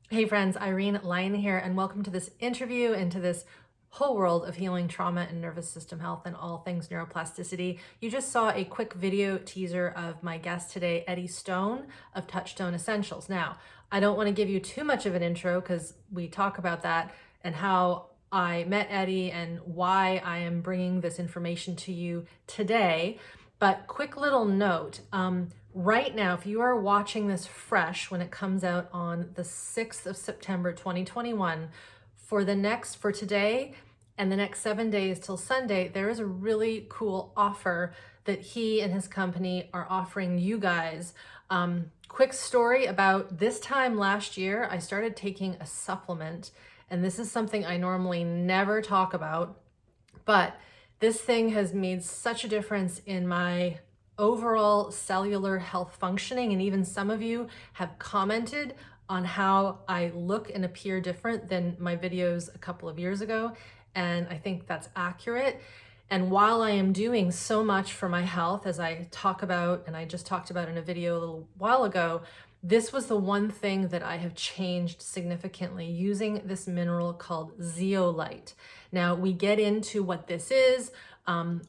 Hey friends, Irene Lyon here, and welcome to this interview into this whole world of healing trauma and nervous system health and all things neuroplasticity. You just saw a quick video teaser of my guest today, Eddie Stone of Touchstone Essentials. Now, I don't want to give you too much of an intro because we talk about that and how I met Eddie and why I am bringing this information to you today. But quick little note, right now, if you are watching this fresh when it comes out on the 6th of September, 2021, for today and the next 7 days till Sunday, there is a really cool offer that he and his company are offering you guys. Quick story about this time last year, I started taking a supplement, and this is something I normally never talk about, but this thing has made such a difference in my overall cellular health functioning. And even some of you have commented on how I look and appear different than my videos a couple of years ago. And I think that's accurate. And while I am doing so much for my health, as I talk about, and I just talked about in a video a little while ago, this was the one thing that I have changed significantly using this mineral called zeolite. Now, we get into what this is,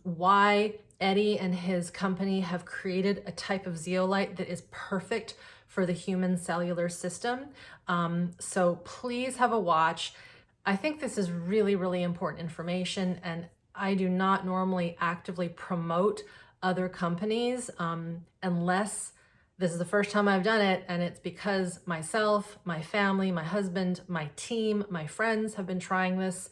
why Eddie and his company have created a type of zeolite that is perfect for the human cellular system. So please have a watch. I think this is really, really important information, and I do not normally actively promote other companies unless this is the first time I've done it, and it's because myself, my family, my husband, my team, my friends have been trying this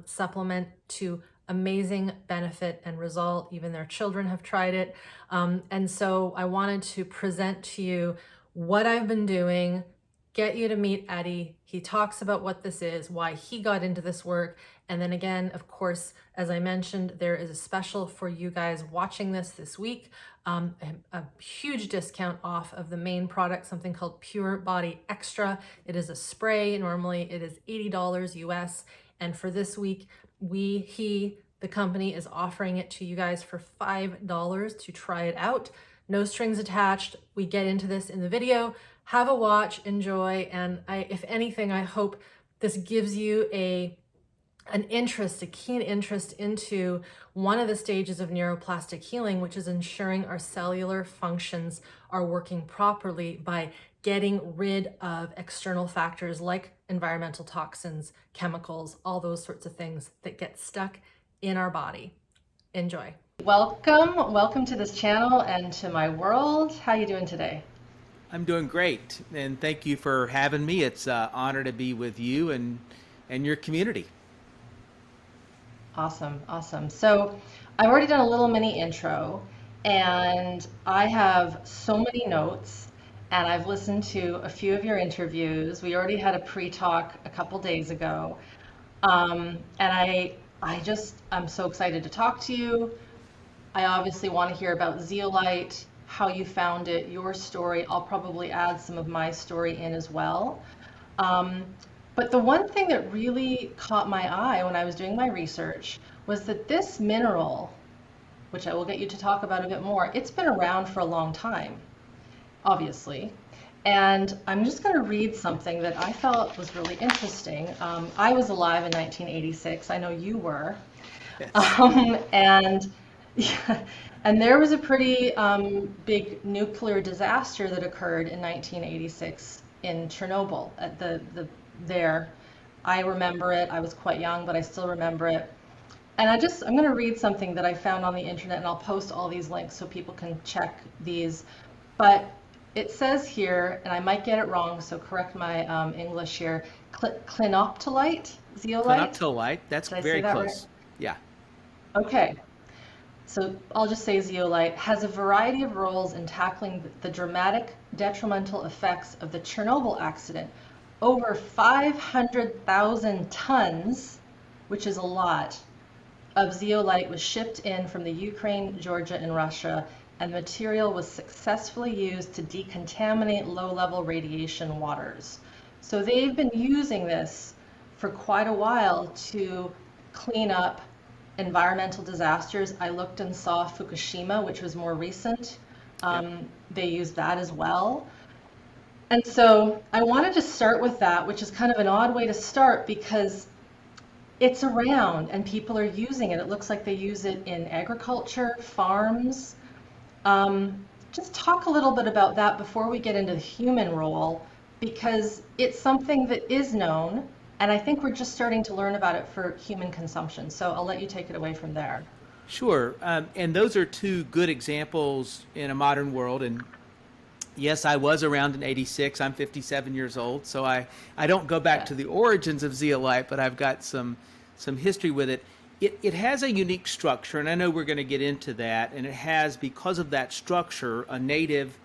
supplement to amazing benefit and result. Even their children have tried it. And so I wanted to present to you what I've been doing, get you to meet Eddie. He talks about what this is, why he got into this work. And then again, of course, as I mentioned, there is a special for you guys watching this week, a huge discount off of the main product, something called Pure Body Extra. It is a spray. Normally it is $80 US. And for this week, the company is offering it to you guys for $5 to try it out. No strings attached. We get into this in the video. Have a watch, enjoy, and if anything, I hope this gives you a keen interest into one of the stages of neuroplastic healing, which is ensuring our cellular functions are working properly by getting rid of external factors like environmental toxins, chemicals, all those sorts of things that get stuck in our body. Enjoy. Welcome to this channel and to my world. How you doing today? I'm doing great, and thank you for having me. It's an honor to be with you and your community. Awesome. So I've already done a little mini intro, and I have so many notes, and I've listened to a few of your interviews. We already had a pre-talk a couple days ago. And I'm so excited to talk to you. I obviously want to hear about zeolite, how you found it, your story. I'll probably add some of my story in as well. Um, but the one thing that really caught my eye when I was doing my research was that this mineral, which I will get you to talk about a bit more, it's been around for a long time, obviously. And I'm just going to read something that I felt was really interesting. I was alive in 1986. I know you were. Yes. And yeah, and there was a pretty big nuclear disaster that occurred in 1986 in Chernobyl at the there. I remember it. I was quite young, but I still remember it. And I'm going to read something that I found on the internet, and I'll post all these links so people can check these. But it says here, and I might get it wrong, so correct my English here, clinoptilite, zeolite. Clenoptolite, that's Did I say very that right? close. Yeah. Okay. So I'll just say zeolite has a variety of roles in tackling the dramatic detrimental effects of the Chernobyl accident. Over 500,000 tons, which is a lot, of zeolite was shipped in from the Ukraine, Georgia, and Russia, and the material was successfully used to decontaminate low-level radiation waters. So they've been using this for quite a while to clean up environmental disasters. I looked and saw Fukushima, which was more recent. Yep. They used that as well. And so I wanted to start with that, which is kind of an odd way to start because it's around and people are using it. It looks like they use it in agriculture, farms. Just talk a little bit about that before we get into the human role, because it's something that is known, and I think we're just starting to learn about it for human consumption. So I'll let you take it away from there. Sure. And those are two good examples in a modern world. And yes, I was around in 86. I'm 57 years old. So I don't go back Yeah. to the origins of zeolite, but I've got some history with it. It has a unique structure, and I know we're going to get into that. And it has, because of that structure, a native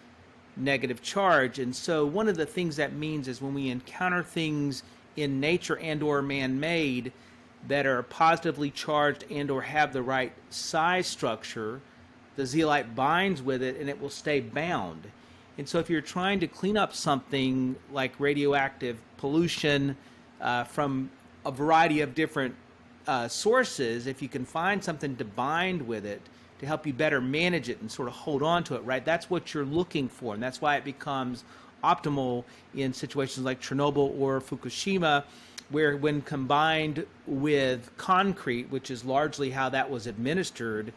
negative charge. And so one of the things that means is when we encounter things in nature and or man-made that are positively charged and or have the right size structure, the zeolite binds with it and it will stay bound. And so if you're trying to clean up something like radioactive pollution from a variety of different sources, if you can find something to bind with it to help you better manage it and sort of hold on to it, right? That's what you're looking for. And that's why it becomes optimal in situations like Chernobyl or Fukushima, where when combined with concrete, which is largely how that was administered,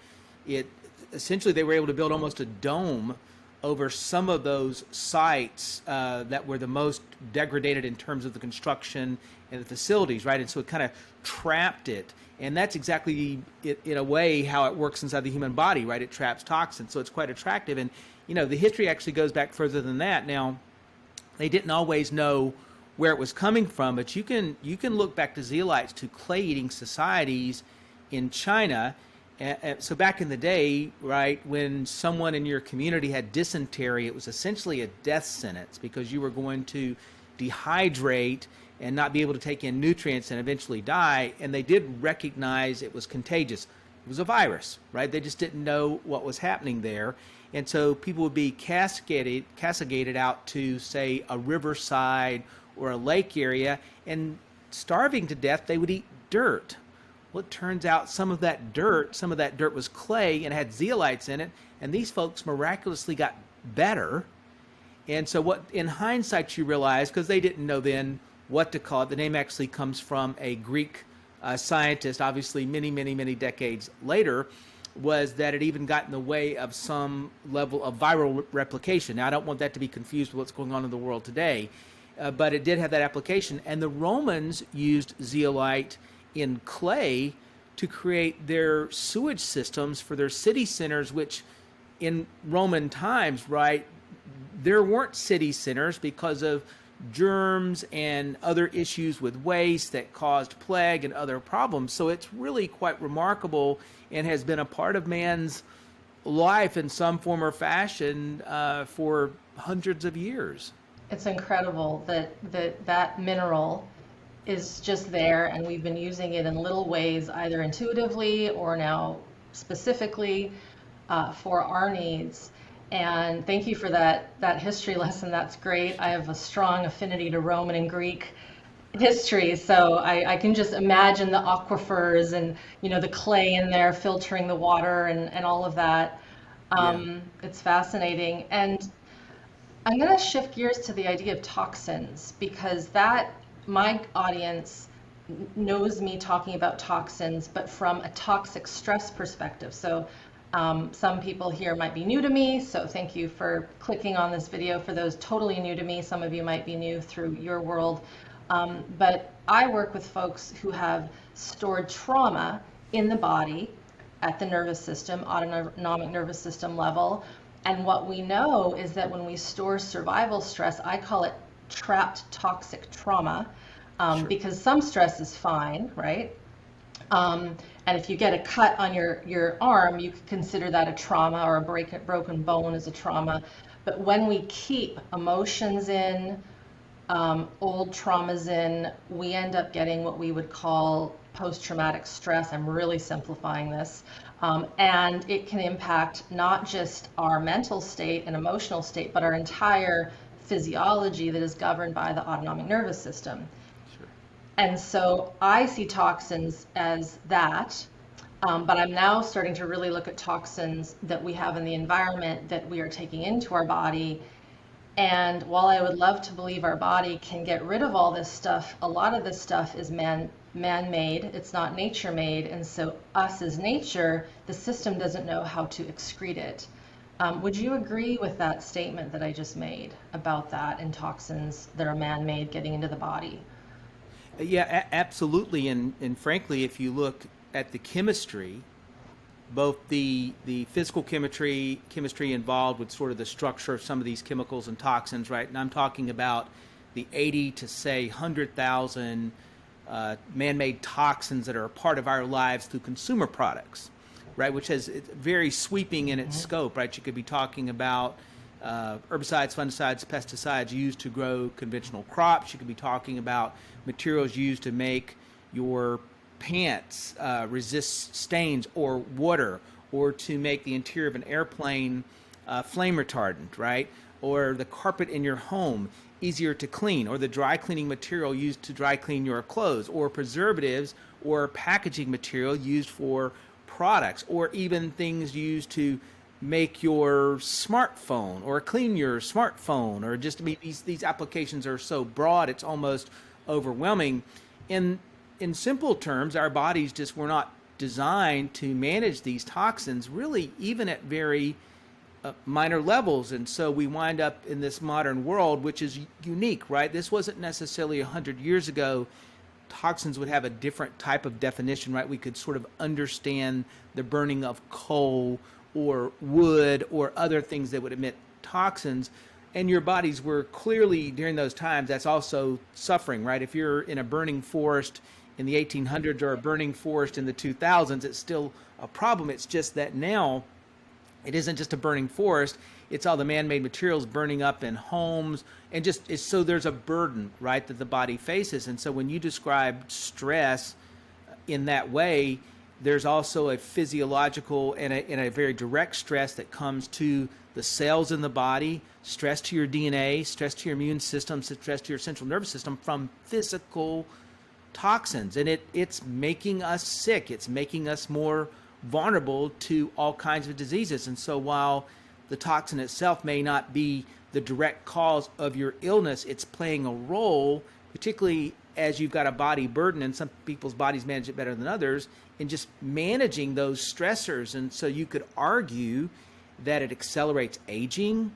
it essentially they were able to build almost a dome over some of those sites that were the most degraded in terms of the construction and the facilities, right? And so it kind of trapped it. And that's exactly, in a way, how it works inside the human body, right? It traps toxins, so it's quite attractive. And, the history actually goes back further than that. Now, they didn't always know where it was coming from, but you can look back to zeolites to clay-eating societies in China. So back in the day, right, when someone in your community had dysentery, it was essentially a death sentence because you were going to dehydrate and not be able to take in nutrients and eventually die. And they did recognize it was contagious. It was a virus, right? They just didn't know what was happening there. And so people would be cascaded out to, say, a riverside or a lake area, and starving to death, they would eat dirt. Well, it turns out some of that dirt was clay and had zeolites in it, and these folks miraculously got better. And so what, in hindsight, you realize, because they didn't know then what to call it, the name actually comes from a Greek scientist, obviously many decades later, was that it even got in the way of some level of viral replication. Now, I don't want that to be confused with what's going on in the world today, but it did have that application. And the Romans used zeolite in clay to create their sewage systems for their city centers, which in Roman times, right, there weren't city centers because of germs and other issues with waste that caused plague and other problems. So it's really quite remarkable and has been a part of man's life in some form or fashion for hundreds of years. It's incredible that mineral is just there, and we've been using it in little ways, either intuitively or now specifically for our needs. And thank you for that history lesson. That's great. I have a strong affinity to Roman and Greek history, so I can just imagine the aquifers and the clay in there filtering the water and all of that. Yeah. It's fascinating. And I'm going to shift gears to the idea of toxins, because that my audience knows me talking about toxins, but from a toxic stress perspective. So some people here might be new to me, so thank you for clicking on this video. For those totally new to me, some of you might be new through your world. But I work with folks who have stored trauma in the body at the nervous system, autonomic nervous system level. And what we know is that when we store survival stress, I call it trapped toxic trauma, Sure. because some stress is fine, right? And if you get a cut on your arm, you could consider that a trauma, or a broken bone is a trauma. But when we keep emotions in, old traumas in, we end up getting what we would call post-traumatic stress. I'm really simplifying this. And it can impact not just our mental state and emotional state, but our entire physiology that is governed by the autonomic nervous system. Sure. And so I see toxins as that, but I'm now starting to really look at toxins that we have in the environment that we are taking into our body And while I would love to believe our body can get rid of all this stuff, a lot of this stuff is man-made. It's not nature-made. And so us as nature, the system doesn't know how to excrete it. Would you agree with that statement that I just made about that and toxins that are man-made getting into the body? Yeah, absolutely. And frankly, if you look at the chemistry, both the physical chemistry involved with sort of the structure of some of these chemicals and toxins, right? And I'm talking about the 80 to say 100,000 man-made toxins that are a part of our lives through consumer products, right? Which is it's very sweeping in its scope, right? You could be talking about herbicides, fungicides, pesticides used to grow conventional crops. You could be talking about materials used to make your pants resist stains or water, or to make the interior of an airplane flame retardant, right? Or the carpet in your home easier to clean, or the dry cleaning material used to dry clean your clothes, or preservatives or packaging material used for products, or even things used to make your smartphone or clean your smartphone, or just, I mean, these applications are so broad it's almost overwhelming. In simple terms, our bodies just were not designed to manage these toxins, really, even at very minor levels. And so we wind up in this modern world, which is unique, right? This wasn't necessarily 100 years ago. Toxins would have a different type of definition, right? We could sort of understand the burning of coal or wood or other things that would emit toxins. And your bodies were clearly, during those times, that's also suffering, right? If you're in a burning forest in the 1800s or a burning forest in the 2000s, it's still a problem. It's just that now it isn't just a burning forest, it's all the man-made materials burning up in homes, and just so there's a burden, right, that the body faces. And so when you describe stress in that way, there's also a physiological and a very direct stress that comes to the cells in the body, stress to your DNA, stress to your immune system, stress to your central nervous system from physical toxins. And it's making us sick. It's making us more vulnerable to all kinds of diseases. And so while the toxin itself may not be the direct cause of your illness, it's playing a role, particularly as you've got a body burden, and some people's bodies manage it better than others, in just managing those stressors. And so you could argue that it accelerates aging.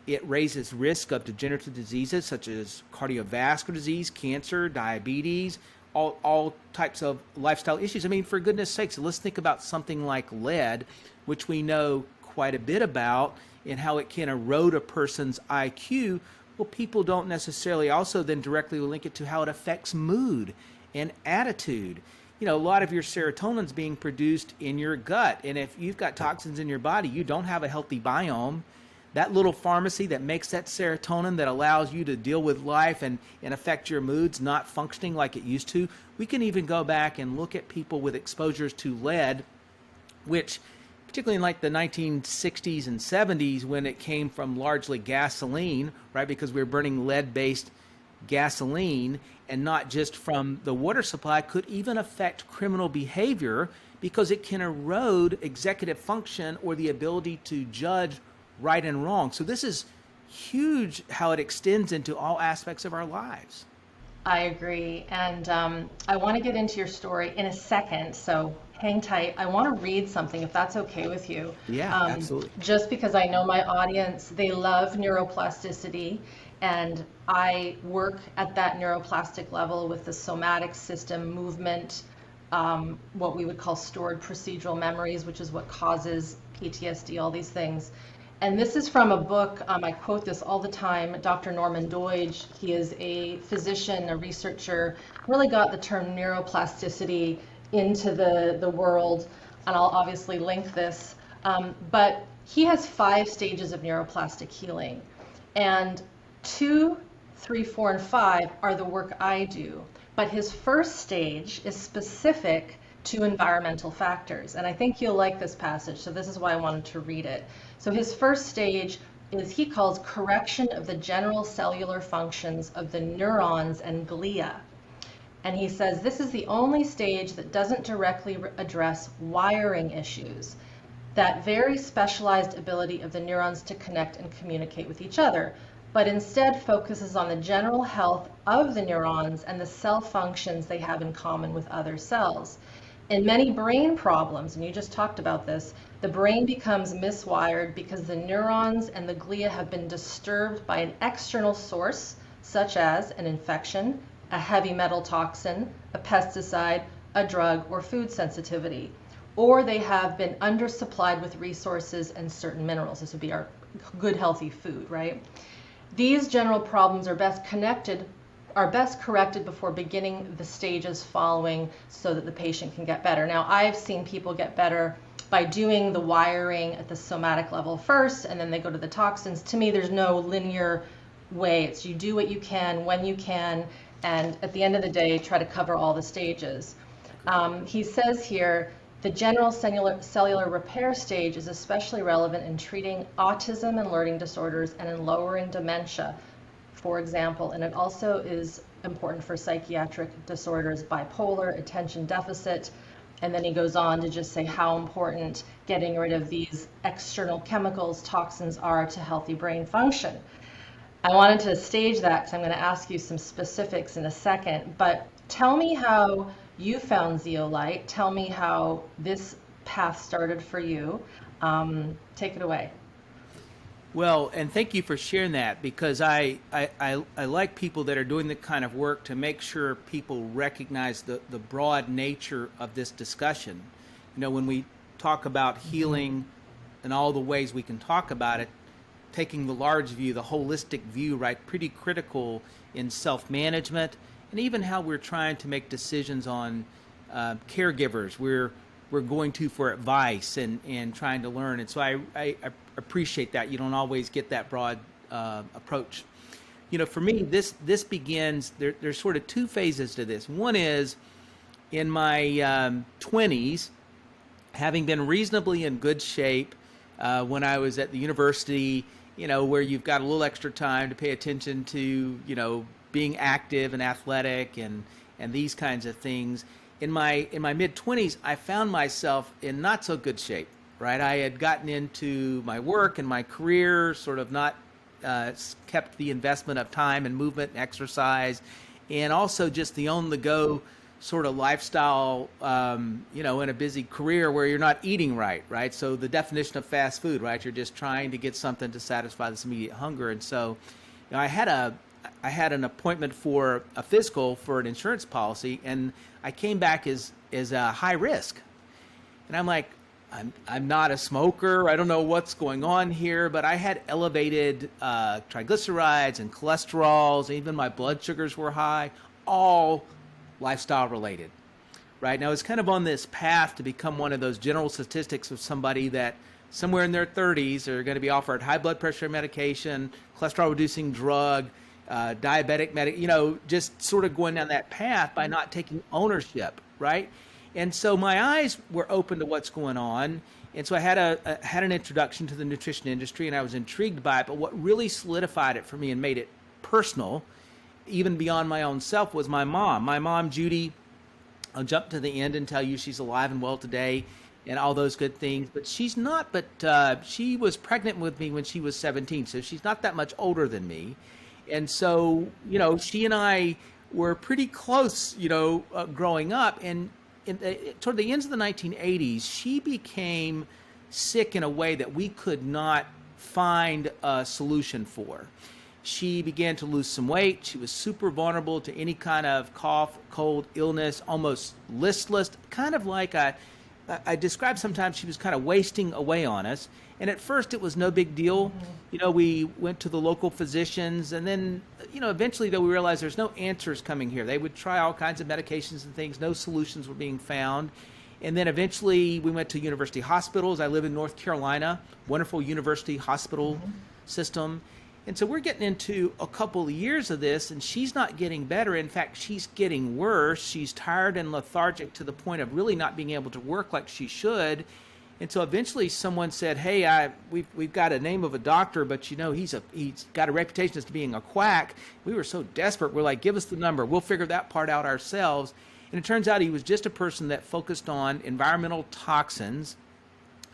It raises risk of degenerative diseases such as cardiovascular disease, cancer, diabetes, all types of lifestyle issues. I mean, for goodness sakes, let's think about something like lead, which we know quite a bit about, and how it can erode a person's IQ. Well, people don't necessarily also then directly link it to how it affects mood and attitude. You know, a lot of your serotonin's being produced in your gut, and if you've got toxins in your body, you don't have a healthy biome. That little pharmacy that makes that serotonin that allows you to deal with life and affect your moods not functioning like it used to. We can even go back and look at people with exposures to lead, which particularly in like the 1960s and 70s, when it came from largely gasoline, right? Because we were burning lead-based gasoline, and not just from the water supply, could even affect criminal behavior because it can erode executive function or the ability to judge right and wrong. So this is huge how it extends into all aspects of our lives. I agree. And I want to get into your story in a second. So hang tight. I want to read something if that's okay with you. Yeah, absolutely. Just because I know my audience, they love neuroplasticity. And I work at that neuroplastic level with the somatic system movement, what we would call stored procedural memories, which is what causes PTSD, all these things. And this is from a book, I quote this all the time, Dr. Norman Doidge. He is a physician, a researcher, really got the term neuroplasticity into the world, and I'll obviously link this. But he has 5 stages of neuroplastic healing. And 2, 3, 4, and 5 are the work I do. But his first stage is specific to environmental factors. And I think you'll like this passage, so this is why I wanted to read it. So his first stage is, he calls, correction of the general cellular functions of the neurons and glia. And he says this is the only stage that doesn't directly address wiring issues, that very specialized ability of the neurons to connect and communicate with each other. but instead focuses on the general health of the neurons and the cell functions they have in common with other cells. In many brain problems, and you just talked about this, the brain becomes miswired because the neurons and the glia have been disturbed by an external source, such as an infection, a heavy metal toxin, a pesticide, a drug, or food sensitivity. Or they have been undersupplied with resources and certain minerals. This would be our good, healthy food, right? These general problems are best corrected before beginning the stages following so that the patient can get better. Now, I've seen people get better by doing the wiring at the somatic level first, and then they go to the toxins. To me, there's no linear way. It's you do what you can, when you can, and at the end of the day, try to cover all the stages. He says here, the general cellular repair stage is especially relevant in treating autism and learning disorders and in lowering dementia, for example, and it also is important for psychiatric disorders, bipolar, attention deficit, and then he goes on to just say how important getting rid of these external chemicals, toxins are to healthy brain function. I wanted to stage that because I'm going to ask you some specifics in a second, but tell me how you found zeolite. Tell me how this path started for you. Take it away. Well, and thank you for sharing that, because I like people that are doing the kind of work to make sure people recognize the broad nature of this discussion. You know, when we talk about healing and all the ways we can talk about it, taking the large view, the holistic view, right, pretty critical in self-management, and even how we're trying to make decisions on caregivers. We're going to for advice and trying to learn. And so I appreciate that. You don't always get that broad approach. You know, for me, this begins, there's sort of two phases to this. One is in my 20s, having been reasonably in good shape when I was at the university, you know, where you've got a little extra time to pay attention to, you know, being active and athletic and these kinds of things. In my mid-20s, I found myself in not so good shape, right? I had gotten into my work and my career, sort of not kept the investment of time and movement and exercise, and also just the on-the-go sort of lifestyle, you know, in a busy career where you're not eating right, right? So the definition of fast food, right? You're just trying to get something to satisfy this immediate hunger. And so, you know, I had an appointment for a physical for an insurance policy, and I came back as a high risk. And I'm like, I'm not a smoker. I don't know what's going on here, but I had elevated triglycerides and cholesterols. Even my blood sugars were high, all lifestyle related, right? Now, it's kind of on this path to become one of those general statistics of somebody that somewhere in their 30s are going to be offered high blood pressure medication, cholesterol reducing drug, diabetic you know, just sort of going down that path by not taking ownership, right? And so my eyes were open to what's going on. And so I had an introduction to the nutrition industry, and I was intrigued by it. But what really solidified it for me and made it personal, even beyond my own self, was my mom. My mom, Judy, I'll jump to the end and tell you she's alive and well today and all those good things. But she's not, she was pregnant with me when she was 17. So she's not that much older than me. And so, you know, she and I were pretty close, you know, growing up. And toward the ends of the 1980s, she became sick in a way that we could not find a solution for. She began to lose some weight. She was super vulnerable to any kind of cough, cold, illness, almost listless, kind of like I describe sometimes she was kind of wasting away on us. And at first it was no big deal. You know, we went to the local physicians, and then, you know, eventually though we realized there's no answers coming here. They would try all kinds of medications and things. No solutions were being found. And then eventually we went to university hospitals. I live in North Carolina, wonderful university hospital system. And so we're getting into a couple of years of this, and she's not getting better. In fact, she's getting worse. She's tired and lethargic to the point of really not being able to work like she should. And so eventually someone said, hey, we've got a name of a doctor, but you know, he's got a reputation as being a quack. We were so desperate. We're like, give us the number. We'll figure that part out ourselves. And it turns out he was just a person that focused on environmental toxins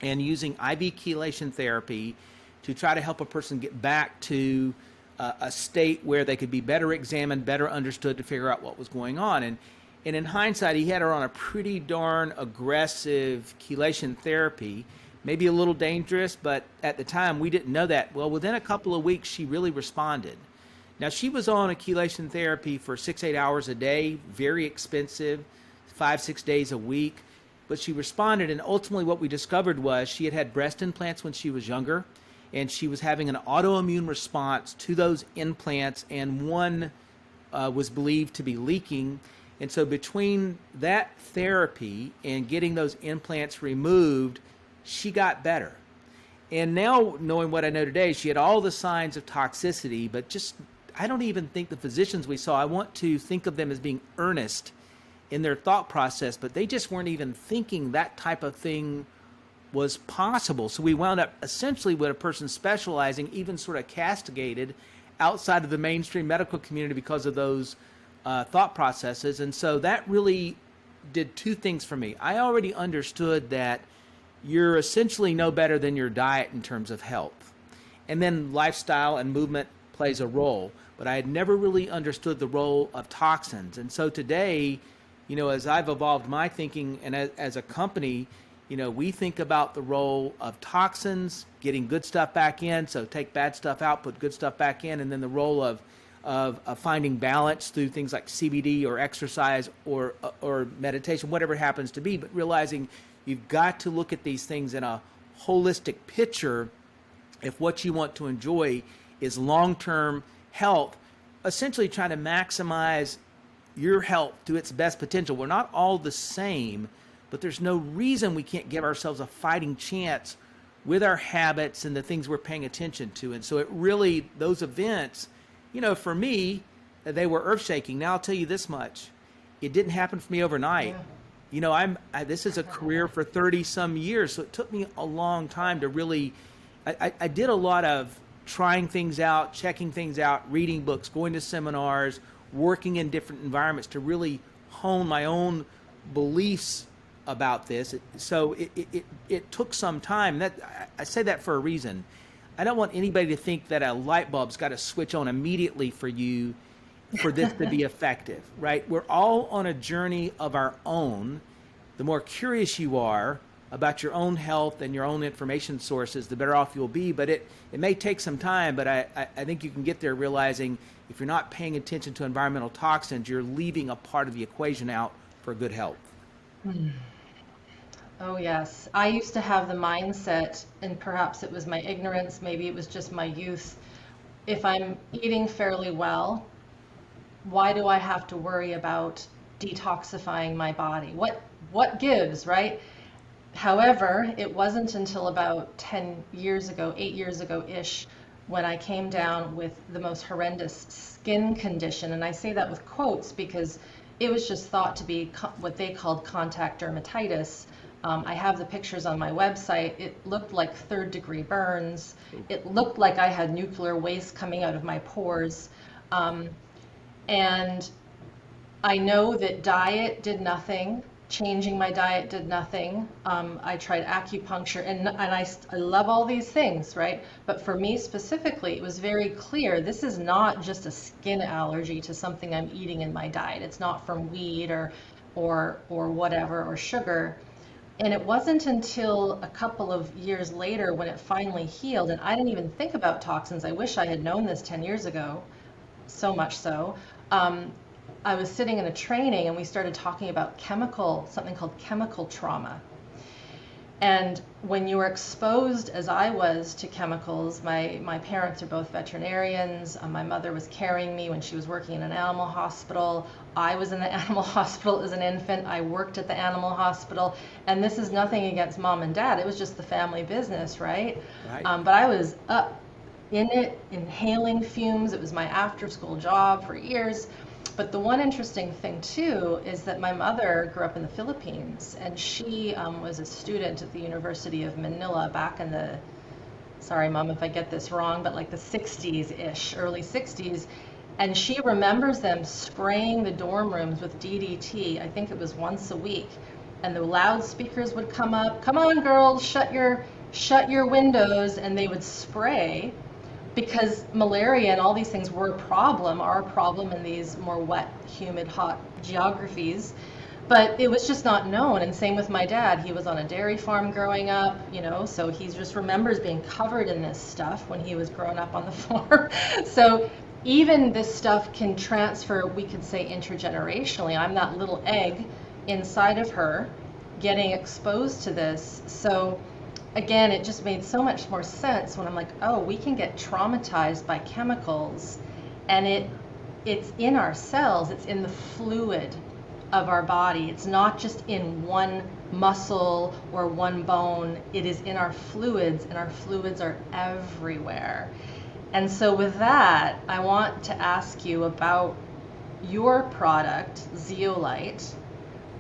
and using IV chelation therapy to try to help a person get back to a state where they could be better examined, better understood to figure out what was going on. And in hindsight, he had her on a pretty darn aggressive chelation therapy, maybe a little dangerous, but at the time we didn't know that. Well, within a couple of weeks, she really responded. Now, she was on a chelation therapy for 6-8 hours a day, very expensive, 5-6 days a week, but she responded. And ultimately, what we discovered was she had had breast implants when she was younger, and she was having an autoimmune response to those implants, and one was believed to be leaking. And so between that therapy and getting those implants removed, she got better. And now, knowing what I know today, she had all the signs of toxicity, but just, I don't even think the physicians we saw, I want to think of them as being earnest in their thought process, but they just weren't even thinking that type of thing was possible. So we wound up essentially with a person specializing, even sort of castigated outside of the mainstream medical community because of those thought processes. And so that really did two things for me. I already understood that you're essentially no better than your diet in terms of health. And then lifestyle and movement plays a role. But I had never really understood the role of toxins. And so today, as I've evolved my thinking and as a company, we think about the role of toxins, getting good stuff back in. So take bad stuff out, put good stuff back in. And then the role of finding balance through things like CBD or exercise or meditation, whatever it happens to be, but realizing you've got to look at these things in a holistic picture if what you want to enjoy is long-term health, essentially trying to maximize your health to its best potential. We're not all the same, but there's no reason we can't give ourselves a fighting chance with our habits and the things we're paying attention to. And so it really, those events, for me, they were earth-shaking. Now I'll tell you this much. It didn't happen for me overnight. Yeah. This is a career for 30 some years. So it took me a long time to really, I did a lot of trying things out, checking things out, reading books, going to seminars, working in different environments to really hone my own beliefs about this. So it took some time. I say that for a reason. I don't want anybody to think that a light bulb's got to switch on immediately for you for this to be effective, right? We're all on a journey of our own. The more curious you are about your own health and your own information sources, the better off you'll be. But it may take some time, but I think you can get there realizing if you're not paying attention to environmental toxins, you're leaving a part of the equation out for good health. Oh, yes. I used to have the mindset, and perhaps it was my ignorance, maybe it was just my youth. If I'm eating fairly well, why do I have to worry about detoxifying my body? What gives, right? However, it wasn't until about 10 years ago, 8 years ago-ish, when I came down with the most horrendous skin condition. And I say that with quotes because it was just thought to be what they called contact dermatitis. I have the pictures on my website. It looked like third-degree burns. It looked like I had nuclear waste coming out of my pores. And I know that diet did nothing. Changing my diet did nothing. I tried acupuncture, and I love all these things, right? But for me specifically, it was very clear this is not just a skin allergy to something I'm eating in my diet. It's not from weed or whatever, or sugar. And it wasn't until a couple of years later when it finally healed, and I didn't even think about toxins. I wish I had known this 10 years ago, so much so. I was sitting in a training and we started talking about something called chemical trauma. And when you are exposed, as I was, to chemicals, my parents are both veterinarians. My mother was carrying me when she was working in an animal hospital. I was in the animal hospital as an infant. I worked at the animal hospital. And this is nothing against mom and dad. It was just the family business, right? Right. But I was up in it, inhaling fumes. It was my after-school job for years. But the one interesting thing too is that my mother grew up in the Philippines, and she was a student at the University of Manila back in the, sorry mom if I get this wrong, but like the 60s-ish, early 60s. And she remembers them spraying the dorm rooms with DDT. I think it was once a week. And the loudspeakers would come up, "Come on girls, shut your windows," and they would spray. because malaria and all these things were a problem, are a problem in these more wet, humid, hot geographies. But it was just not known. And same with my dad. He was on a dairy farm growing up, so he just remembers being covered in this stuff when he was growing up on the farm. So even this stuff can transfer, we could say intergenerationally. I'm that little egg inside of her getting exposed to this. So again, it just made so much more sense when I'm like, oh, we can get traumatized by chemicals, and it's in our cells, it's in the fluid of our body. It's not just in one muscle or one bone, it is in our fluids, and our fluids are everywhere. And so with that, I want to ask you about your product, zeolite,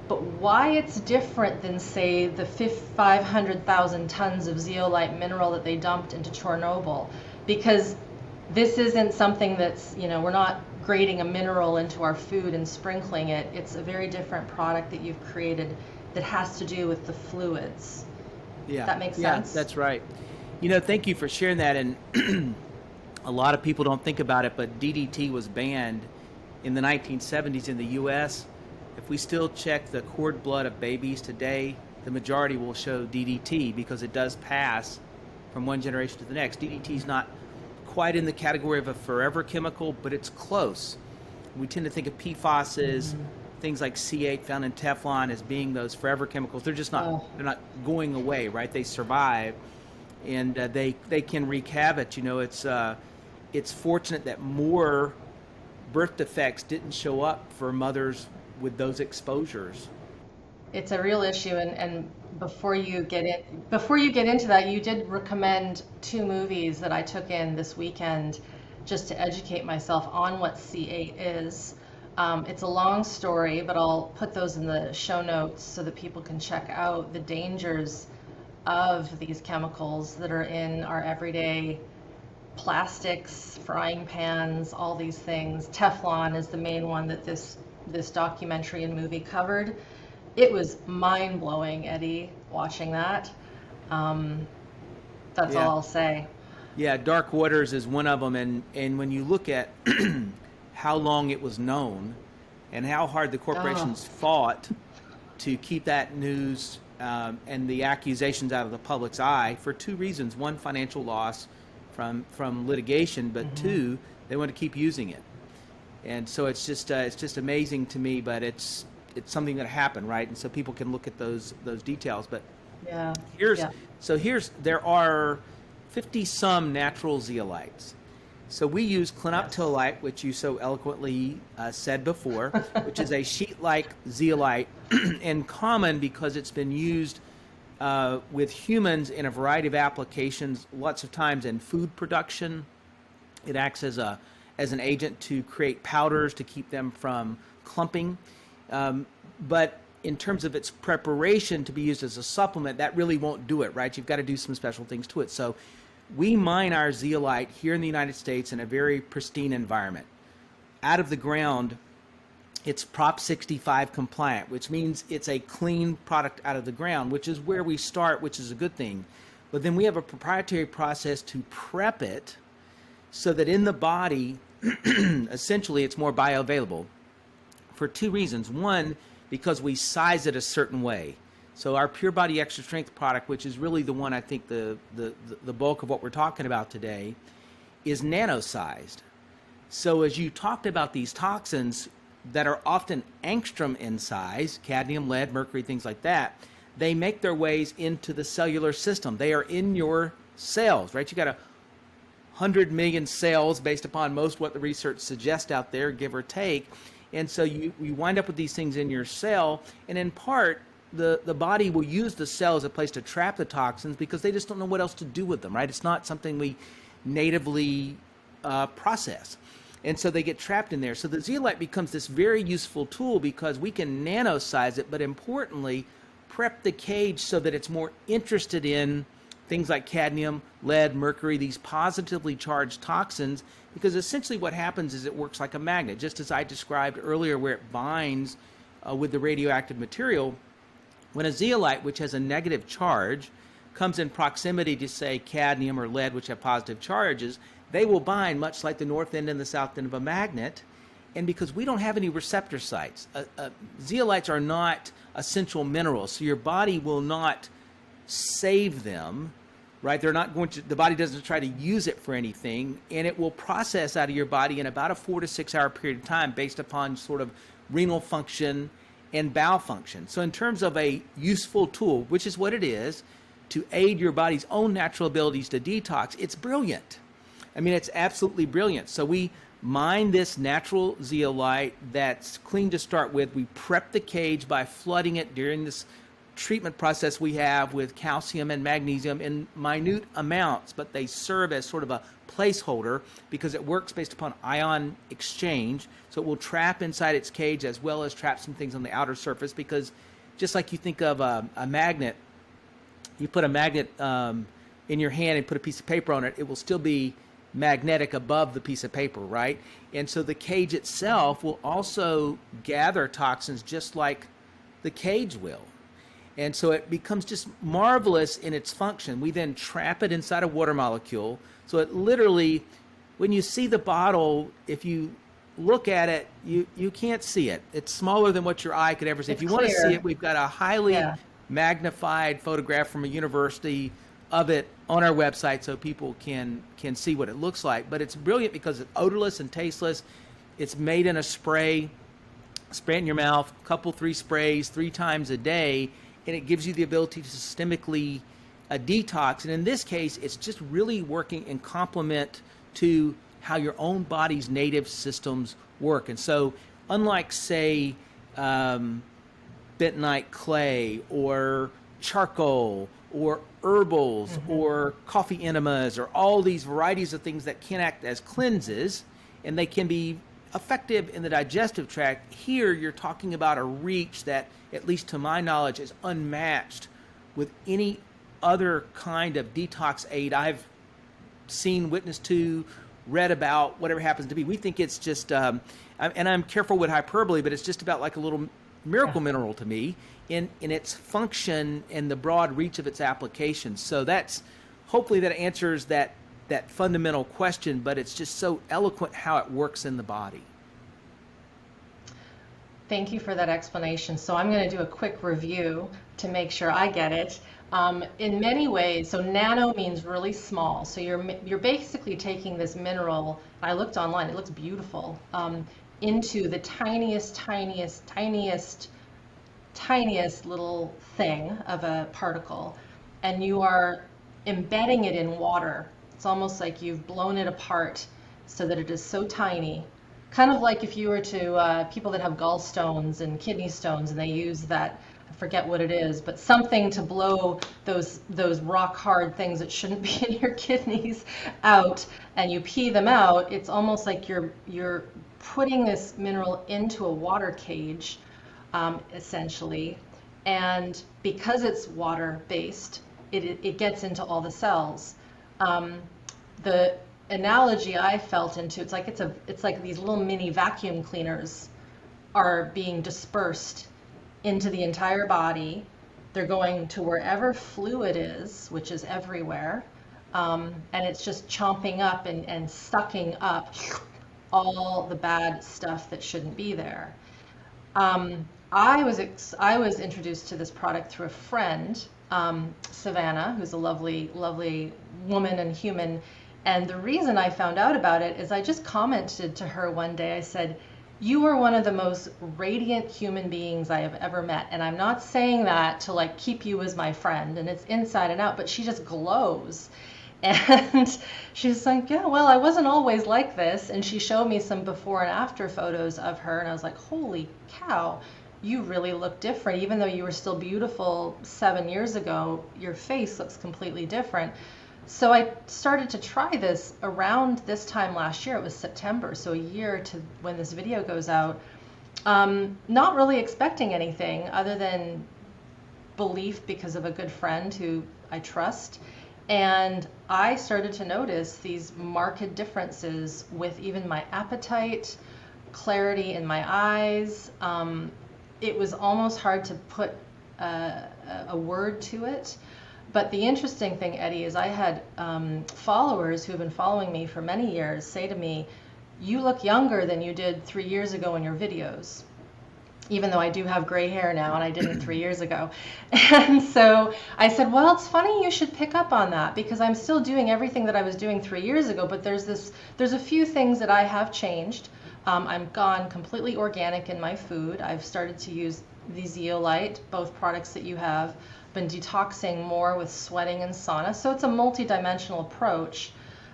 but why it's different than, say, the 500,000 tons of zeolite mineral that they dumped into Chernobyl. Because this isn't something that's, we're not grading a mineral into our food and sprinkling it. It's a very different product that you've created that has to do with the fluids. Yeah. That makes sense? Yeah, that's right. Thank you for sharing that. And a lot of people don't think about it, but DDT was banned in the 1970s in the U.S. If we still check the cord blood of babies today, the majority will show DDT because it does pass from one generation to the next. DDT is not quite in the category of a forever chemical, but it's close. We tend to think of PFASs, things like C8 found in Teflon as being those forever chemicals. They're just not, they're not going away, right? They survive, and they can wreak havoc. It's fortunate that more birth defects didn't show up for mothers with those exposures. It's a real issue, and before you get into that, you did recommend 2 movies that I took in this weekend just to educate myself on what C8 is. It's a long story, but I'll put those in the show notes so that people can check out the dangers of these chemicals that are in our everyday plastics, frying pans, all these things. Teflon is the main one that this documentary and movie covered. It was mind-blowing, Eddie, watching that. That's Yeah. all I'll say. Yeah, Dark Waters is one of them, and when you look at how long it was known and how hard the corporations fought to keep that news and the accusations out of the public's eye for 2 reasons. One, financial loss from litigation, but 2, they want to keep using it. And so it's just amazing to me, but it's something that happened, right? And so people can look at those details. But Yeah. there are 50 some natural zeolites. So we use clinoptilolite, which you so eloquently said before, which is a sheet-like zeolite, and common because it's been used with humans in a variety of applications, lots of times in food production. It acts as an agent to create powders to keep them from clumping. But in terms of its preparation to be used as a supplement, that really won't do it, right? You've got to do some special things to it. So we mine our zeolite here in the United States in a very pristine environment. Out of the ground, it's Prop 65 compliant, which means it's a clean product out of the ground, which is where we start, which is a good thing. But then we have a proprietary process to prep it so that in the body, essentially, it's more bioavailable for 2 reasons. One, because we size it a certain way. So our Pure Body Extra Strength product, which is really the one I think the bulk of what we're talking about today, is nano-sized. So as you talked about these toxins that are often angstrom in size, cadmium, lead, mercury, things like that, they make their ways into the cellular system. They are in your cells, right? You got 100 million cells based upon most what the research suggests out there, give or take. And so you wind up with these things in your cell, and in part, the body will use the cell as a place to trap the toxins because they just don't know what else to do with them, right? It's not something we natively process. And so they get trapped in there. So the zeolite becomes this very useful tool because we can nano-size it, but importantly, prep the cage so that it's more interested in things like cadmium, lead, mercury, these positively charged toxins, because essentially what happens is it works like a magnet, just as I described earlier where it binds with the radioactive material. When a zeolite, which has a negative charge, comes in proximity to, say, cadmium or lead, which have positive charges, they will bind much like the north end and the south end of a magnet. And because we don't have any receptor sites, zeolites are not essential minerals, so your body will not save them, right? They're not going to, the body doesn't try to use it for anything, and it will process out of your body in about a 4 to 6 hour period of time based upon sort of renal function and bowel function. So in terms of a useful tool, which is what it is, to aid your body's own natural abilities to detox, it's brilliant. I mean, it's absolutely brilliant. So we mine this natural zeolite that's clean to start with. We prep the cage by flooding it during this treatment process we have with calcium and magnesium in minute amounts, but they serve as sort of a placeholder because it works based upon ion exchange. So it will trap inside its cage as well as trap some things on the outer surface, because just like you think of a magnet, you put a magnet in your hand and put a piece of paper on it, it will still be magnetic above the piece of paper, right? And so the cage itself will also gather toxins just like the cage will. And so it becomes just marvelous in its function. We then trap it inside a water molecule. So it literally, when you see the bottle, if you look at it, you can't see it. It's smaller than what your eye could ever see. It's if you want to clear. see it, we've got a highly magnified photograph from a university of it on our website so people can see what it looks like. But it's brilliant because it's odorless and tasteless. It's made in a spray it in your mouth, couple, 3 sprays, 3 times a day, and it gives you the ability to systemically detox. And in this case, it's just really working in complement to how your own body's native systems work. And so unlike, say, bentonite clay or charcoal or herbals or coffee enemas or all these varieties of things that can act as cleanses, and they can be effective in the digestive tract, here you're talking about a reach that, at least to my knowledge, is unmatched with any other kind of detox aid I've seen, witnessed to, read about, whatever happens to be. We think it's just, and I'm careful with hyperbole, but it's just about like a little miracle mineral to me in its function and the broad reach of its applications. So that's, hopefully that answers that fundamental question, but it's just so eloquent how it works in the body. Thank you for that explanation. So I'm going to do a quick review to make sure I get it. In many ways, so nano means really small. So you're basically taking this mineral, I looked online, it looks beautiful, into the tiniest little thing of a particle, and you are embedding it in water. It's almost like you've blown it apart so that it is so tiny. Kind of like if you were to, people that have gallstones and kidney stones, and they use that, I forget what it is, but something to blow those rock hard things that shouldn't be in your kidneys out, and you pee them out. It's almost like you're putting this mineral into a water cage, essentially, and because it's water based, it gets into all the cells. The analogy I felt into, it's like these little mini vacuum cleaners are being dispersed into the entire body. They're going to wherever fluid is, which is everywhere, and it's just chomping up and sucking up all the bad stuff that shouldn't be there. I was introduced to this product through a friend, Savannah, who's a lovely woman and human. And the reason I found out about it is I just commented to her one day. I said, "You are one of the most radiant human beings I have ever met." And I'm not saying that to like keep you as my friend, and it's inside and out, but she just glows. And she's like, "Yeah, well, I wasn't always like this." And she showed me some before and after photos of her, and I was like, holy cow, you really look different. Even though you were still beautiful 7 years ago, your face looks completely different. So I started to try this around this time last year. It was September, so a year to when this video goes out. Not really expecting anything other than belief because of a good friend who I trust. And I started to notice these marked differences with even my appetite, clarity in my eyes. It was almost hard to put a word to it, But the interesting thing, Eddie, is I had followers who have been following me for many years say to me, "You look younger than you did 3 years ago in your videos." Even though I do have gray hair now and I didn't 3 years ago. And so I said, well, it's funny you should pick up on that, because I'm still doing everything that I was doing 3 years ago, but there's a few things that I have changed. I'm gone completely organic in my food. I've started to use the zeolite, both products that you have, been detoxing more with sweating and sauna. So it's a multi-dimensional approach,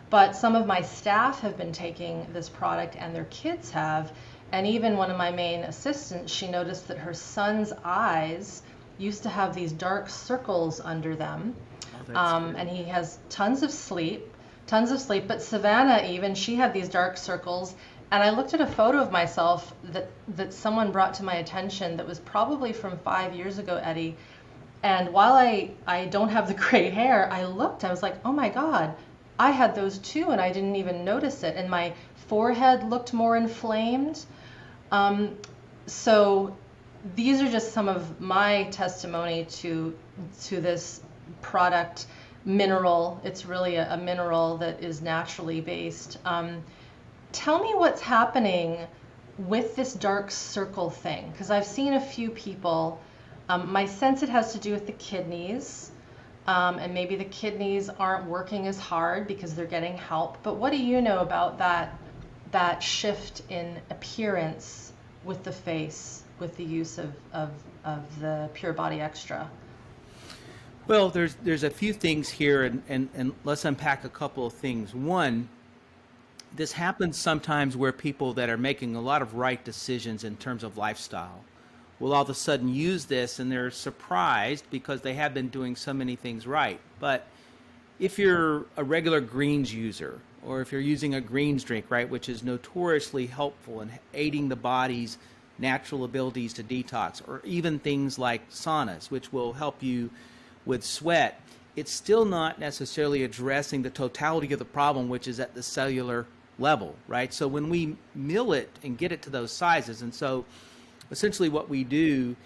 but some of my staff have been taking this product and their kids have. And even one of my main assistants, she noticed that her son's eyes used to have these dark circles under them. And he has tons of sleep. But Savannah, even, she had these dark circles. And I looked at a photo of myself that someone brought to my attention that was probably from 5 years ago, Eddie. And while I don't have the gray hair, I was like, oh my God, I had those too, and I didn't even notice it. And my forehead looked more inflamed. So these are just some of my testimony to this product mineral. It's really a mineral that is naturally based. Tell me what's happening with this dark circle thing, because I've seen a few people. My sense it has to do with the kidneys, and maybe the kidneys aren't working as hard because they're getting help. But what do you know about that shift in appearance with the face, with the use of the Pure Body Extra? Well, there's a few things here, and let's unpack a couple of things. One, this happens sometimes where people that are making a lot of right decisions in terms of lifestyle will all of a sudden use this, and they're surprised because they have been doing so many things right. But if you're a regular greens user, or if you're using a greens drink, right, which is notoriously helpful in aiding the body's natural abilities to detox, or even things like saunas, which will help you with sweat, it's still not necessarily addressing the totality of the problem, which is at the cellular level, right? So when we mill it and get it to those sizes, and so essentially what we do,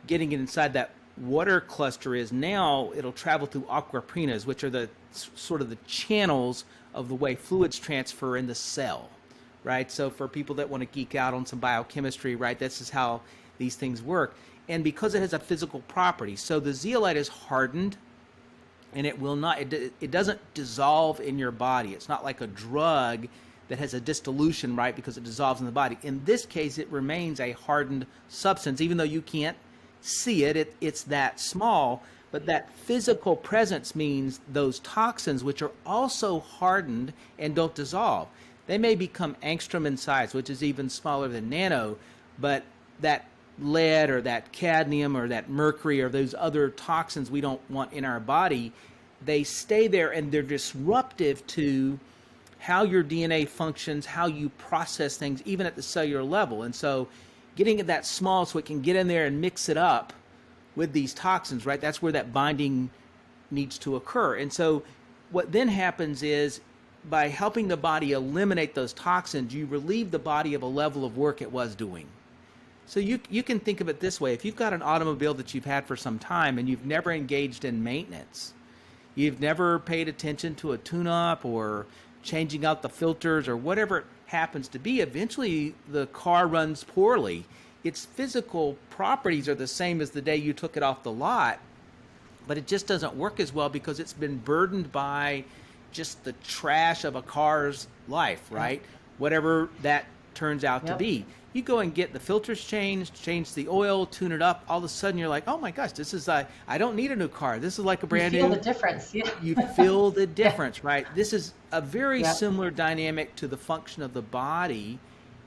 getting it inside that water cluster, is now it'll travel through aquaprinas, which are the sort of the channels of the way fluids transfer in the cell, right? So for people that want to geek out on some biochemistry, right, this is how these things work. And because it has a physical property, so the zeolite is hardened, and it will not, it doesn't dissolve in your body. It's not like a drug that has a dissolution, right, because it dissolves in the body. In this case, it remains a hardened substance, even though you can't see it, it's that small. But that physical presence means those toxins, which are also hardened and don't dissolve, they may become angstrom in size, which is even smaller than nano, but that lead or that cadmium or that mercury or those other toxins we don't want in our body, they stay there, and they're disruptive to how your DNA functions, how you process things, even at the cellular level. And so getting it that small so it can get in there and mix it up with these toxins, right? That's where that binding needs to occur. And so what then happens is, by helping the body eliminate those toxins, you relieve the body of a level of work it was doing. So you can think of it this way. If you've got an automobile that you've had for some time and you've never engaged in maintenance, you've never paid attention to a tune-up or changing out the filters or whatever it happens to be, eventually the car runs poorly. Its physical properties are the same as the day you took it off the lot, but it just doesn't work as well because it's been burdened by just the trash of a car's life, right? Whatever that turns out to be. You go and get the filters changed, change the oil, tune it up. All of a sudden you're like, oh my gosh, this is, I don't need a new car. This is like a brand new. You feel the difference. Yeah. You feel the difference, right? This is a very similar dynamic to the function of the body.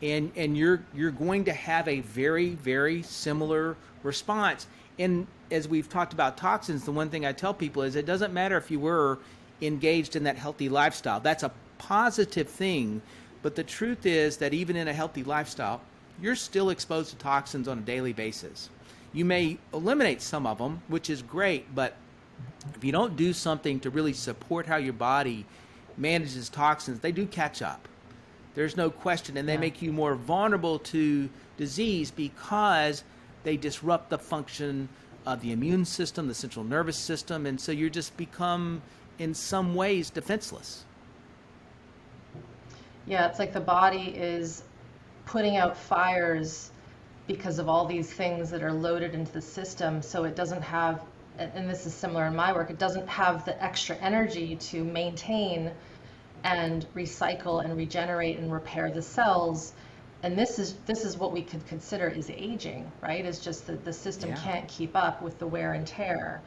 And you're going to have a very, very similar response. And as we've talked about toxins, the one thing I tell people is it doesn't matter if you were engaged in that healthy lifestyle. That's a positive thing. But the truth is that even in a healthy lifestyle, you're still exposed to toxins on a daily basis. You may eliminate some of them, which is great, but if you don't do something to really support how your body manages toxins, they do catch up. There's no question, and they make you more vulnerable to disease because they disrupt the function the immune system, the central nervous system, and so you just become, in some ways, defenseless. Yeah, it's like the body is putting out fires because of all these things that are loaded into the system. So it doesn't have, and this is similar in my work, it doesn't have the extra energy to maintain and recycle and regenerate and repair the cells. And this is what we could consider is aging, right? It's just that the system Yeah. can't keep up with the wear and tear.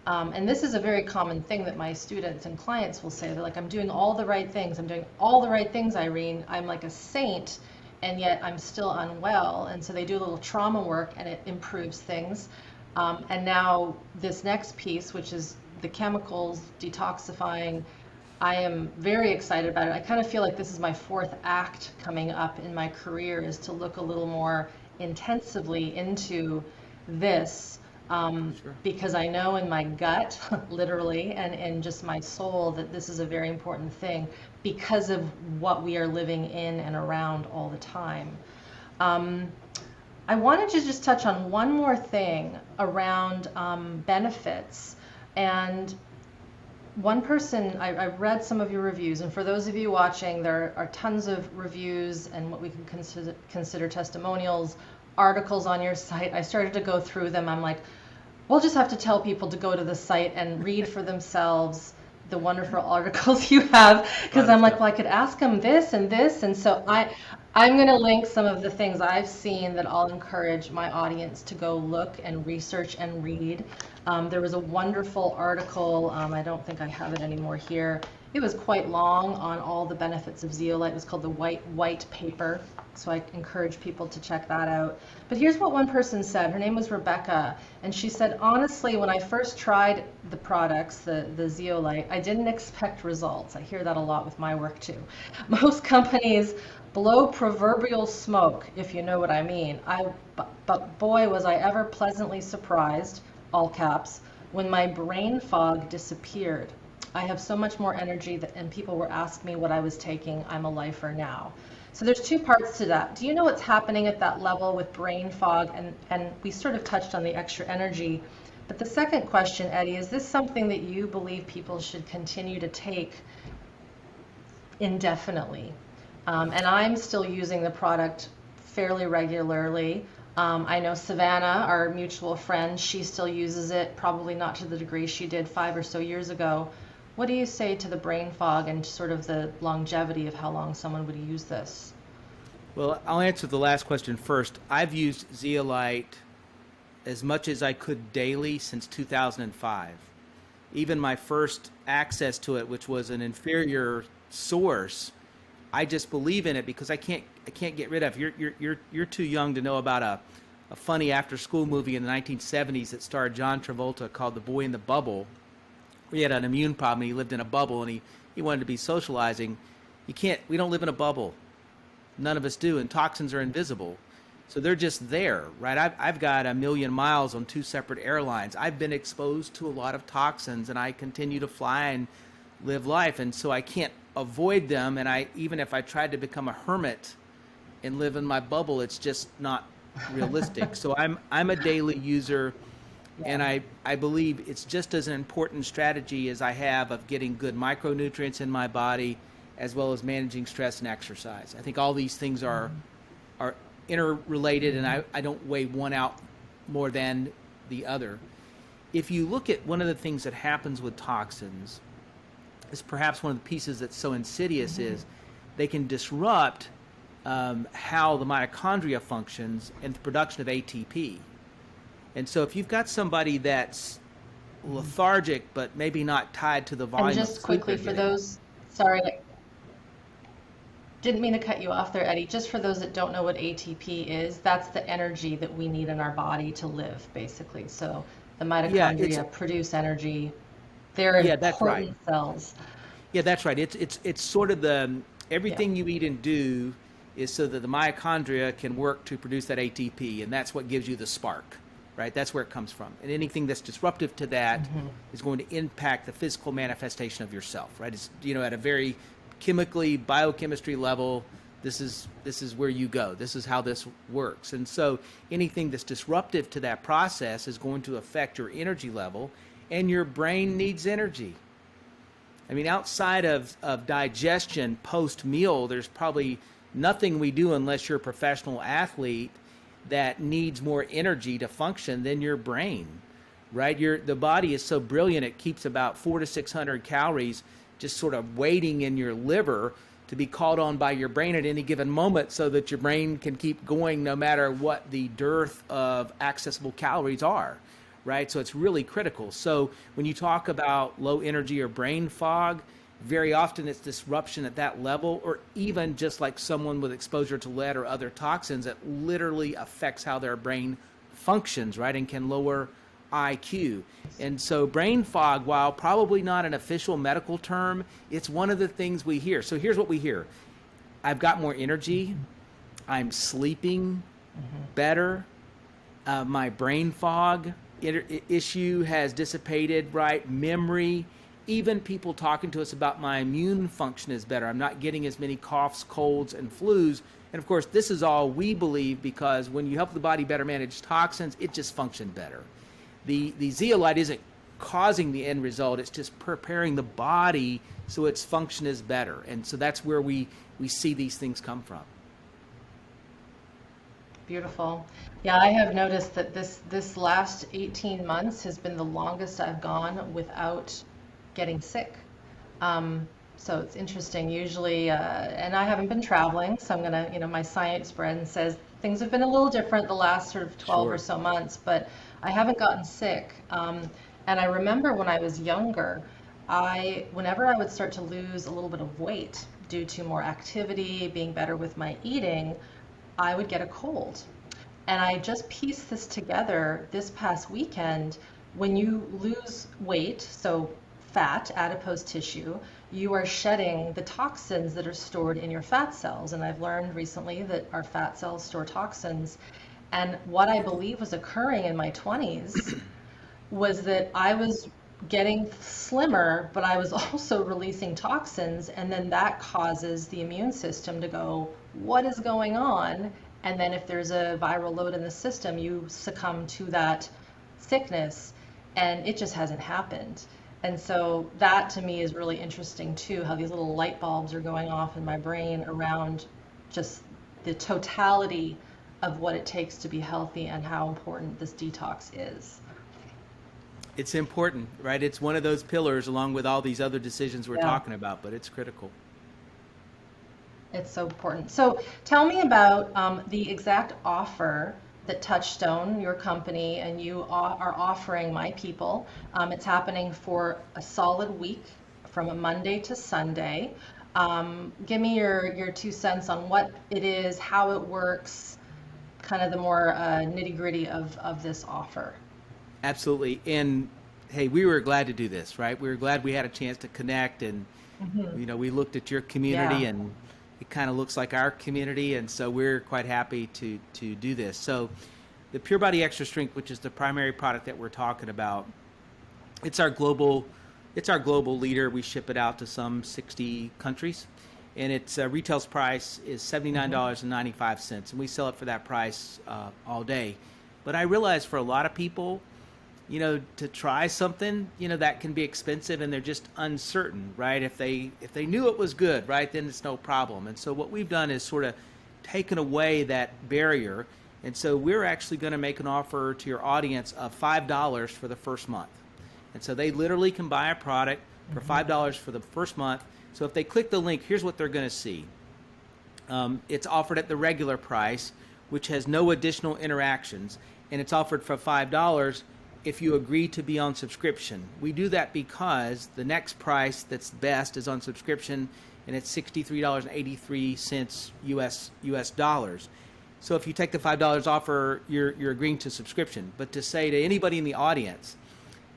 And this is a very common thing that my students and clients will say. They're like, I'm doing all the right things. I'm doing all the right things, Irene. I'm like a saint, and yet I'm still unwell. And so they do a little trauma work, and it improves things. And now this next piece, which is the chemicals, detoxifying, I am very excited about it. I kind of feel like this is my fourth act coming up in my career, is to look a little more intensively into this. Sure. Because I know in my gut, literally, and in just my soul, that this is a very important thing because of what we are living in and around all the time. I wanted to just touch on one more thing around benefits. And one person, I read some of your reviews, and for those of you watching, there are tons of reviews and what we can consider testimonials, articles on your site. I started to go through them. I'm like, we'll just have to tell people to go to the site and read for themselves the wonderful articles you have, because I'm like, well, I could ask them this and this, and so I'm going to link some of the things I've seen that I'll encourage my audience to go look and research and read. There was a wonderful article, I don't think I have it anymore here. It was quite long on all the benefits of zeolite. It was called the white paper, so I encourage people to check that out. But here's what one person said. Her name was Rebecca, and she said, honestly, when I first tried the products, the zeolite, I didn't expect results. I hear that a lot with my work too. Most companies blow proverbial smoke, if you know what I mean. But boy, was I ever pleasantly surprised, all caps, when my brain fog disappeared. I have so much more energy and people were asking me what I was taking. I'm a lifer now. So there's two parts to that. Do you know what's happening at that level with brain fog? And we sort of touched on the extra energy. But the second question, Eddie, is this something that you believe people should continue to take indefinitely? And I'm still using the product fairly regularly. I know Savannah, our mutual friend, she still uses it, probably not to the degree she did 5 or so years ago. What do you say to the brain fog and sort of the longevity of how long someone would use this? Well, I'll answer the last question first. I've used zeolite as much as I could daily since 2005. Even my first access to it, which was an inferior source, I just believe in it because I can't get rid of. You're too young to know about a funny after-school movie in the 1970s that starred John Travolta called The Boy in the Bubble. He had an immune problem. And he lived in a bubble, and he wanted to be socializing. We don't live in a bubble. None of us do, and toxins are invisible. So they're just there, right? I've got 1 million miles on 2 separate airlines. I've been exposed to a lot of toxins, and I continue to fly and live life, and so I can't avoid them. And even if I tried to become a hermit and live in my bubble, it's just not realistic. So I'm a daily user. And I believe it's just as an important strategy as I have of getting good micronutrients in my body, as well as managing stress and exercise. I think all these things are interrelated, and I don't weigh one out more than the other. If you look at one of the things that happens with toxins, is perhaps one of the pieces that's so insidious is they can disrupt how the mitochondria functions and the production of ATP. And so if you've got somebody that's lethargic but maybe not tied to the volume And of just sleep quickly they're for getting. those, sorry, didn't mean to cut you off there, Eddie. Just for those that don't know what ATP is, that's the energy that we need in our body to live, basically. So the mitochondria produce energy. They're That's right. important cells. Yeah, that's right. It's sort of everything you eat and do is so that the mitochondria can work to produce that ATP, and that's what gives you the spark, right? That's where it comes from. And anything that's disruptive to that is going to impact the physical manifestation of yourself, right? It's, at a very chemically, biochemistry level, this is where you go. This is how this works. And so anything that's disruptive to that process is going to affect your energy level, and your brain needs energy. I mean, outside of digestion post-meal, there's probably nothing we do unless you're a professional athlete that needs more energy to function than your brain, right? The body is so brilliant, it keeps about 400 to 600 calories just sort of waiting in your liver to be called on by your brain at any given moment so that your brain can keep going no matter what the dearth of accessible calories are, right? So it's really critical. So when you talk about low energy or brain fog, very often it's disruption at that level, or even just like someone with exposure to lead or other toxins that literally affects how their brain functions, right? And can lower IQ. And so brain fog, while probably not an official medical term, it's one of the things we hear. So here's what we hear. I've got more energy. I'm sleeping better. My brain fog issue has dissipated, right? Memory. Even people talking to us about my immune function is better. I'm not getting as many coughs, colds, and flus. And of course, this is all we believe, because when you help the body better manage toxins, it just functions better. The zeolite isn't causing the end result. It's just preparing the body so its function is better. And so that's where we see these things come from. Beautiful. Yeah, I have noticed that this last 18 months has been the longest I've gone without getting sick. So it's interesting. Usually, and I haven't been traveling, so I'm gonna, my science friend says things have been a little different the last sort of 12 or so months, but I haven't gotten sick. And I remember when I was younger, whenever I would start to lose a little bit of weight due to more activity, being better with my eating, I would get a cold. And I just pieced this together this past weekend. When you lose weight, so fat, adipose tissue, you are shedding the toxins that are stored in your fat cells. And I've learned recently that our fat cells store toxins. And what I believe was occurring in my 20s was that I was getting slimmer, but I was also releasing toxins. And then that causes the immune system to go, what is going on? And then if there's a viral load in the system, you succumb to that sickness. And it just hasn't happened. And so that to me is really interesting too, how these little light bulbs are going off in my brain around just the totality of what it takes to be healthy and how important this detox is. It's important, right? It's one of those pillars along with all these other decisions we're talking about, but it's critical. It's so important. So tell me about the exact offer that Touchstone, your company, and you are offering my people. It's happening for a solid week from a Monday to Sunday. Give me your 2 cents on what it is, how it works, kind of the more nitty-gritty of this offer. Absolutely. And hey, we were glad to do this, right? We were glad we had a chance to connect, and we looked at your community and it kind of looks like our community, and so we're quite happy to do this. So the Pure Body Extra Strength, which is the primary product that we're talking about, it's our global leader. We ship it out to some 60 countries, and its retail price is $79.95, and we sell it for that price all day. But I realize for a lot of people, to try something, that can be expensive, and they're just uncertain, right? If they knew it was good, right, then it's no problem. And so what we've done is sort of taken away that barrier. And so we're actually going to make an offer to your audience of $5 for the first month. And so they literally can buy a product for $5 for the first month. So if they click the link, here's what they're going to see. It's offered at the regular price, which has no additional interactions, and it's offered for $5 if you agree to be on subscription. We do that because the next price that's best is on subscription, and it's $63.83 US dollars. So if you take the $5 offer, you're agreeing to subscription. But to say to anybody in the audience,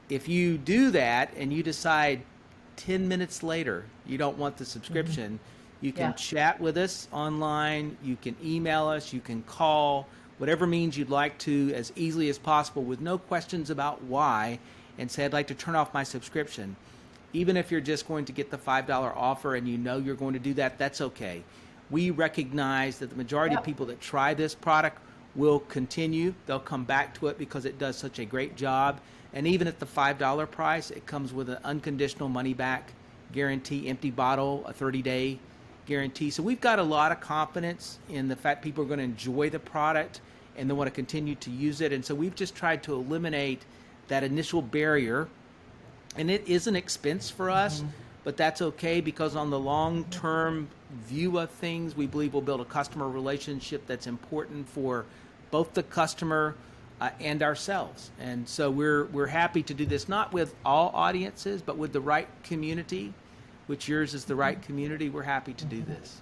if you do that and you decide 10 minutes later you don't want the subscription, you can chat with us online, you can email us, you can call, whatever means you'd like to, as easily as possible, with no questions about why, and say, I'd like to turn off my subscription. Even if you're just going to get the $5 offer and you're going to do that, that's okay. we recognize that the majority of Yep. people that try this product will continue. They'll come back to it because it does such a great job. And even at the $5 price, it comes with an unconditional money back guarantee, empty bottle, a 30-day guarantee. So we've got a lot of confidence in the fact people are going to enjoy the product and they want to continue to use it. And so we've just tried to eliminate that initial barrier. And it is an expense for us, but that's okay because on the long-term view of things, we believe we'll build a customer relationship that's important for both the customer and ourselves. And so we're happy to do this, not with all audiences, but with the right community, which yours is the right community. We're happy to do this.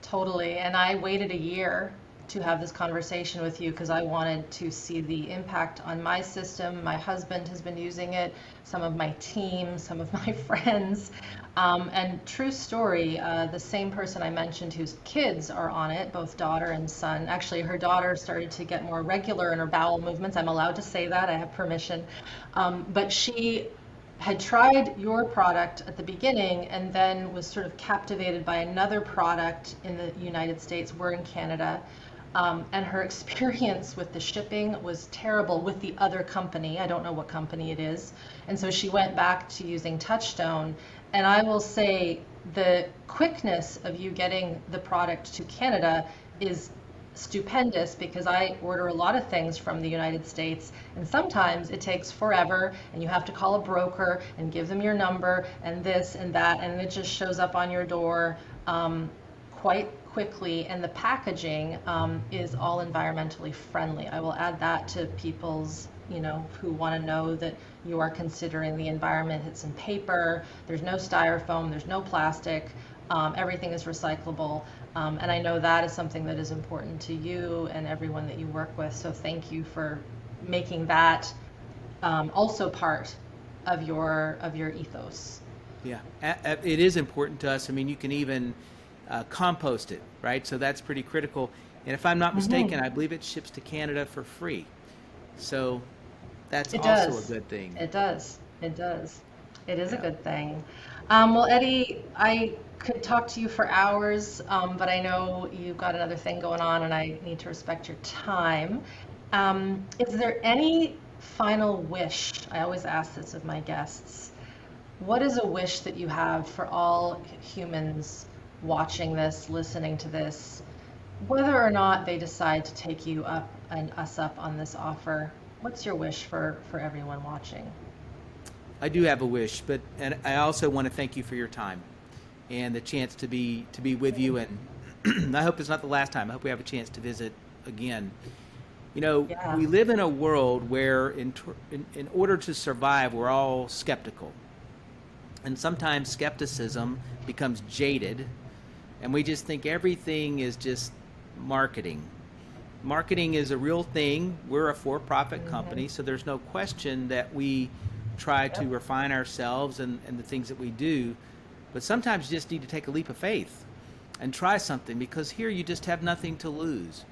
Totally. And I waited a year to have this conversation with you because I wanted to see the impact on my system. My husband has been using it, some of my team, some of my friends. And true story, the same person I mentioned whose kids are on it, both daughter and son. Actually, her daughter started to get more regular in her bowel movements. I'm allowed to say that, I have permission. But she had tried your product at the beginning and then was sort of captivated by another product in the United States. We're in Canada. And her experience with the shipping was terrible with the other company. I don't know what company it is. And so she went back to using Touchstone. And I will say the quickness of you getting the product to Canada is stupendous because I order a lot of things from the United States and sometimes it takes forever and you have to call a broker and give them your number and this and that and it just shows up on your door quite quickly, and the packaging is all environmentally friendly. I will add that to people's, who want to know that you are considering the environment. It's in paper, there's no styrofoam, there's no plastic, everything is recyclable. And I know that is something that is important to you and everyone that you work with. So thank you for making that also part of your ethos. Yeah, it is important to us. I mean, you can even compost it, right? So that's pretty critical. And if I'm not mistaken, I believe it ships to Canada for free. So that's It also a does. good thing. It does. It does. It is a Yeah. good thing. Well, Eddie, I could talk to you for hours, but I know you've got another thing going on and I need to respect your time. Is there any final wish? I always ask this of my guests. What is a wish that you have for all humans watching this, listening to this, whether or not they decide to take you up and us up on this offer? What's your wish for everyone watching? I do have a wish, and I also want to thank you for your time and the chance to be with you. And I hope it's not the last time. I hope we have a chance to visit again. Yeah. We live in a world where in order to survive, we're all skeptical. And sometimes skepticism becomes jaded, and we just think everything is just marketing. Marketing is a real thing. We're a for-profit company, so there's no question that we try to Yep. refine ourselves and the things that we do. But sometimes you just need to take a leap of faith and try something, because here you just have nothing to lose.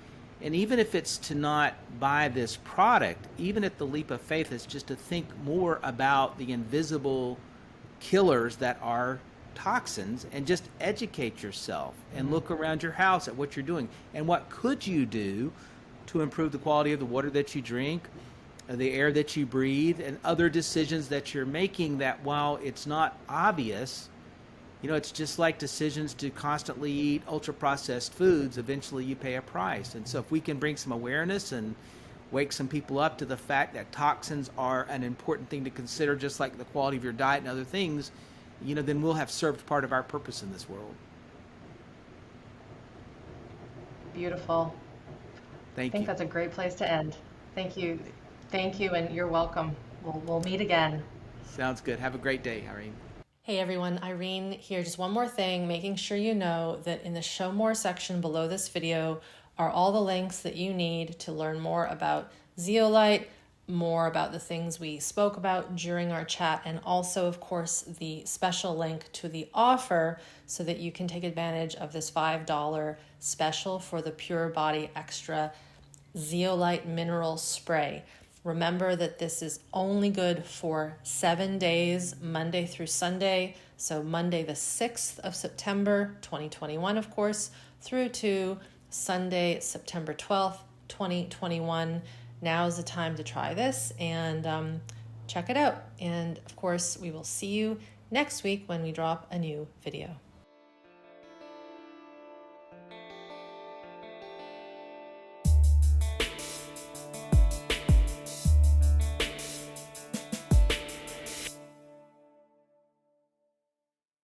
And even if it's to not buy this product, even at the leap of faith, it's just to think more about the invisible killers that are toxins and just educate yourself and look around your house at what you're doing and what could you do to improve the quality of the water that you drink, the air that you breathe, and other decisions that you're making that, while it's not obvious, it's just like decisions to constantly eat ultra processed foods. Eventually you pay a price. And so if we can bring some awareness and wake some people up to the fact that toxins are an important thing to consider, just like the quality of your diet and other things, then we'll have served part of our purpose in this world. Beautiful. I Thank think you. that's a great place to end. Thank you. Thank you, and you're welcome. We'll meet again. Sounds good. Have a great day, Irene. Hey everyone, Irene here. Just one more thing, making sure you know that in the show more section below this video are all the links that you need to learn more about zeolite, more about the things we spoke about during our chat, and also, of course, the special link to the offer so that you can take advantage of this $5 special for the Pure Body Extra zeolite mineral spray. Remember that this is only good for 7 days, Monday through Sunday. So Monday the 6th of September, 2021, of course, through to Sunday, September 12th, 2021. Now is the time to try this and check it out. And of course, we will see you next week when we drop a new video.